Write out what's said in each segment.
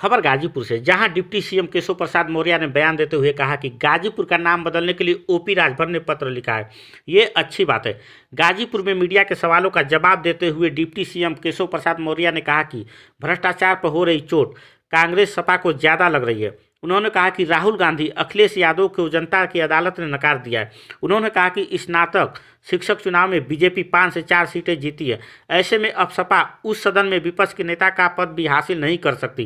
खबर गाजीपुर से, जहां डिप्टी सीएम केशव प्रसाद मौर्य ने बयान देते हुए कहा कि गाजीपुर का नाम बदलने के लिए ओपी राजभर ने पत्र लिखा है। ये अच्छी बात है। गाजीपुर में मीडिया के सवालों का जवाब देते हुए डिप्टी सीएम केशव प्रसाद मौर्य ने कहा कि भ्रष्टाचार पर हो रही चोट कांग्रेस सपा को ज़्यादा लग रही है। उन्होंने कहा कि राहुल गांधी, अखिलेश यादव को जनता की अदालत ने नकार दिया है। उन्होंने कहा कि स्नातक शिक्षक चुनाव में बीजेपी 5 से 4 सीटें जीती है। ऐसे में अब सपा उस सदन में विपक्ष के नेता का पद भी हासिल नहीं कर सकती।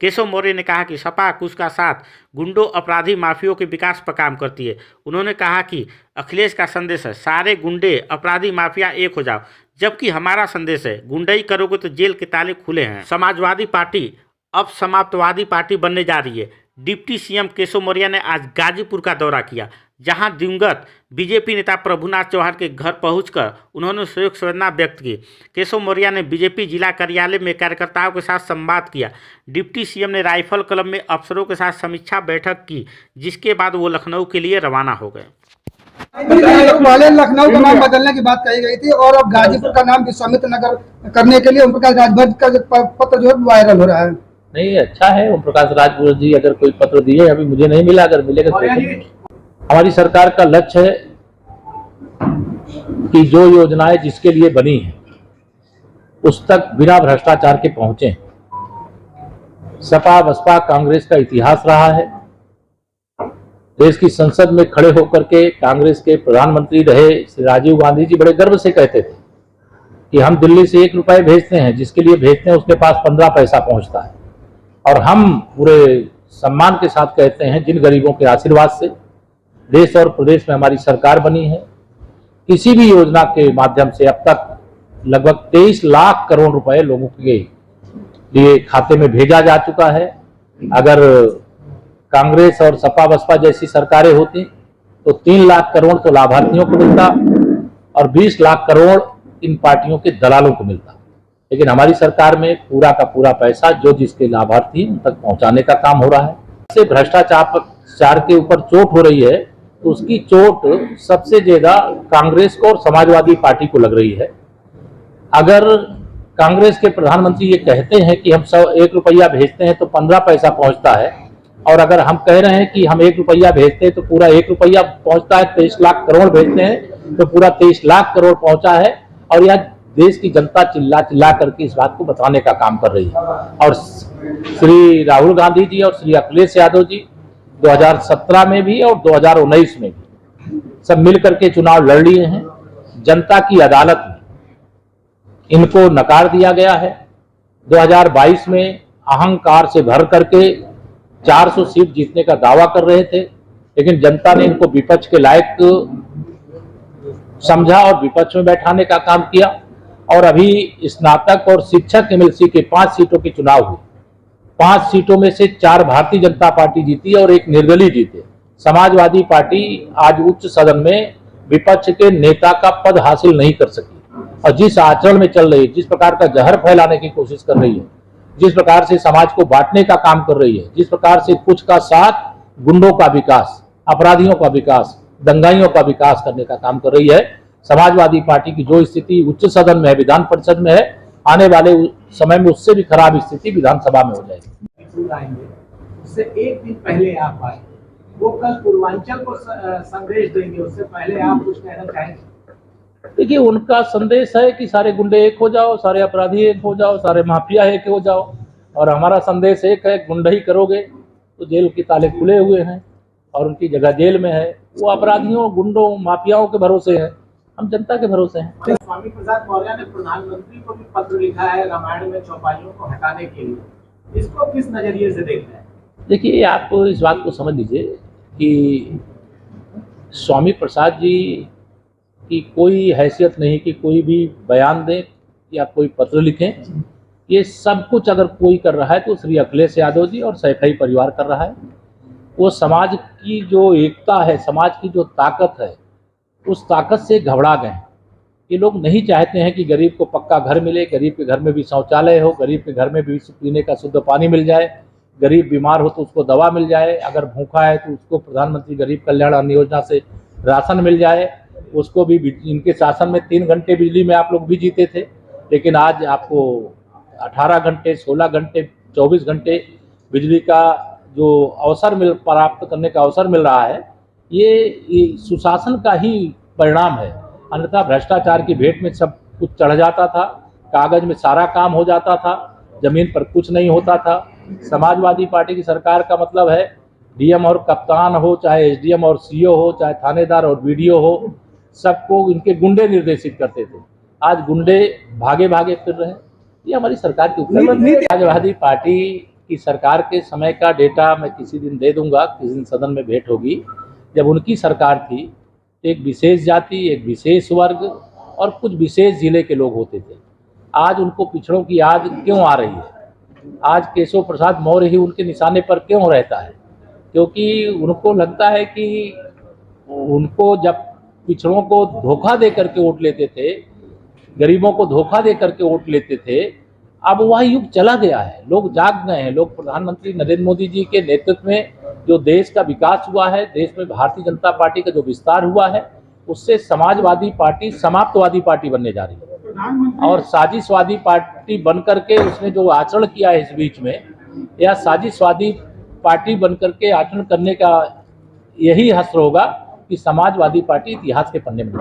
केशव मौर्य ने कहा कि सपा उसका साथ गुंडों, अपराधी, माफियों के विकास पर काम करती है। उन्होंने कहा कि अखिलेश का संदेश है सारे गुंडे, अपराधी, माफिया एक हो जाओ, जबकि हमारा संदेश है गुंडई करोगे तो जेल के ताले खुले हैं। समाजवादी पार्टी अब समाप्तवादी पार्टी बनने जा रही है। डिप्टी सीएम केशव मौर्य ने आज गाजीपुर का दौरा किया, जहां दिवंगत बीजेपी नेता प्रभुनाथ चौहान के घर पहुंचकर उन्होंने शोक संवेदना व्यक्त की। केशव मौर्य ने बीजेपी जिला कार्यालय में कार्यकर्ताओं के साथ संवाद किया। डिप्टी सीएम ने राइफल क्लब में अफसरों के साथ समीक्षा बैठक की, जिसके बाद वो लखनऊ के लिए रवाना हो गए। पहले लखनऊ का नाम बदलने की बात कही गई थी और अब गाजीपुर का नाम विश्वामित्र नगर करने के लिए ओम प्रकाश राजभर का पत्र जो है वायरल हो रहा है। नहीं, अच्छा है। ओम प्रकाश राजभर जी अगर कोई पत्र दिए, अभी मुझे नहीं मिला, अगर मिलेगा तो हमारी सरकार का लक्ष्य है कि जो योजनाएं जिसके लिए बनी है उस तक बिना भ्रष्टाचार के पहुंचे। सपा बसपा कांग्रेस का इतिहास रहा है। देश की संसद में खड़े होकर के कांग्रेस के प्रधानमंत्री रहे श्री राजीव गांधी जी बड़े गर्व से कहते थे कि हम दिल्ली से 1 रुपए भेजते हैं, जिसके लिए भेजते हैं उसके पास 15 पैसा पहुंचता है। और हम पूरे सम्मान के साथ कहते हैं जिन गरीबों के आशीर्वाद से देश और प्रदेश में हमारी सरकार बनी है, किसी भी योजना के माध्यम से अब तक लगभग 23 लाख करोड़ रुपए लोगों के लिए खाते में भेजा जा चुका है। अगर कांग्रेस और सपा बसपा जैसी सरकारें होती तो 3 लाख करोड़ तो लाभार्थियों को मिलता और 20 लाख करोड़ इन पार्टियों के दलालों को मिलता। लेकिन हमारी सरकार में पूरा का पूरा पैसा जो जिसके लाभार्थी उन तक पहुंचाने का काम हो रहा है। इससे भ्रष्टाचार के ऊपर चोट हो रही है तो उसकी चोट सबसे ज्यादा कांग्रेस को और समाजवादी पार्टी को लग रही है। अगर कांग्रेस के प्रधानमंत्री ये कहते हैं कि हम 1 रुपया भेजते हैं तो 15 पैसा पहुंचता है, और अगर हम कह रहे हैं कि हम 1 रुपया भेजते हैं तो पूरा 1 रुपया पहुंचता है, 23 लाख करोड़ भेजते हैं तो पूरा 23 लाख करोड़ पहुंचा है, और यह देश की जनता चिल्ला चिल्ला करके इस बात को बताने का काम कर रही है। और श्री राहुल गांधी जी और श्री अखिलेश यादव जी 2017 में भी और 2019 में भी सब मिल करके चुनाव लड़ लिए हैं। जनता की अदालत में इनको नकार दिया गया है। 2022 में अहंकार से भर करके 400 सीट जीतने का दावा कर रहे थे, लेकिन जनता ने इनको विपक्ष के लायक समझा और विपक्ष में बैठाने का काम किया। और अभी स्नातक और शिक्षक एमएलसी के 5 सीटों के चुनाव हुए। 5 सीटों में से 4 भारतीय जनता पार्टी जीती और 1 निर्दलीय जीते। समाजवादी पार्टी आज उच्च सदन में विपक्ष के नेता का पद हासिल नहीं कर सकी, और जिस आचरण में चल रही है, जिस प्रकार का जहर फैलाने की कोशिश कर रही है, जिस प्रकार से समाज को बांटने का काम कर रही है, जिस प्रकार से कुछ का साथ गुंडों का विकास, अपराधियों का विकास, दंगाइयों का विकास करने का काम कर रही है, समाजवादी पार्टी की जो स्थिति उच्च सदन में है, विधान परिषद में है, आने वाले समय में उससे भी खराब स्थिति विधानसभा में हो जाएगी। उससे एक दिन पहले आप आए, वो कल पूर्वांचल को संदेश देंगे, उससे पहले आप कुछ कहना चाहेंगे? देखिए, उनका संदेश है कि सारे गुंडे एक हो जाओ, सारे अपराधी एक हो जाओ, सारे माफिया एक हो जाओ, और हमारा संदेश एक है, गुंडई करोगे तो जेल के ताले खुले हुए हैं और उनकी जगह जेल में है। वो अपराधियों, गुंडों, माफियाओं के भरोसे हैं, हम जनता के भरोसे हैं। स्वामी प्रसाद मौर्य ने प्रधानमंत्री को भी पत्र लिखा है रामायण में चौपाइयों को हटाने के लिए, इसको किस नजरिए से देखते हैं? देखिए, आप इस बात को समझ लीजिए कि स्वामी प्रसाद जी की कोई हैसियत नहीं कि कोई भी बयान दें या कोई पत्र लिखें। ये सब कुछ अगर कोई कर रहा है तो श्री अखिलेश यादव जी और सैफई परिवार कर रहा है। वो समाज की जो एकता है, समाज की जो ताकत है, उस ताकत से घबरा गए। ये लोग नहीं चाहते हैं कि गरीब को पक्का घर मिले, गरीब के घर में भी शौचालय हो, गरीब के घर में भी पीने का शुद्ध पानी मिल जाए, गरीब बीमार हो तो उसको दवा मिल जाए, अगर भूखा है तो उसको प्रधानमंत्री गरीब कल्याण अन्न योजना से राशन मिल जाए। उसको भी इनके शासन में 3 घंटे बिजली में आप लोग भी जीते थे, लेकिन आज आपको 18 घंटे, 16 घंटे, 24 घंटे बिजली का जो अवसर प्राप्त करने का अवसर मिल रहा है, ये सुशासन का ही परिणाम है। अन्यथा भ्रष्टाचार की भेंट में सब कुछ चढ़ जाता था, कागज में सारा काम हो जाता था, जमीन पर कुछ नहीं होता था। समाजवादी पार्टी की सरकार का मतलब है डीएम और कप्तान हो, चाहे एसडीएम और सीओ हो, चाहे थानेदार और बीडीओ हो, सबको इनके गुंडे निर्देशित करते थे। आज गुंडे भागे भागे फिर रहे हैं। ये हमारी सरकार की उपलब्धि है। समाजवादी पार्टी की सरकार के समय का डेटा मैं किसी दिन दे दूंगा, किसी दिन सदन में भेंट होगी। जब उनकी सरकार थी तो एक विशेष जाति, एक विशेष वर्ग और कुछ विशेष जिले के लोग होते थे। आज उनको पिछड़ों की याद क्यों आ रही है? आज केशव प्रसाद मौर्य ही उनके निशाने पर क्यों रहता है? क्योंकि उनको लगता है कि उनको जब पिछड़ों को धोखा दे करके वोट लेते थे, गरीबों को धोखा दे करके वोट लेते थे, अब वह युग चला गया है। लोग जाग गए हैं। लोग प्रधानमंत्री नरेंद्र मोदी जी के नेतृत्व में जो देश का विकास हुआ है, देश में भारतीय जनता पार्टी का जो विस्तार हुआ है, उससे समाजवादी पार्टी समाप्तवादी पार्टी बनने जा रही है। और साजिशवादी पार्टी बन करके उसने जो आचरण किया है इस बीच में, यह साजिशवादी पार्टी बनकर के आचरण करने का यही हश्र होगा कि समाजवादी पार्टी इतिहास के पन्ने में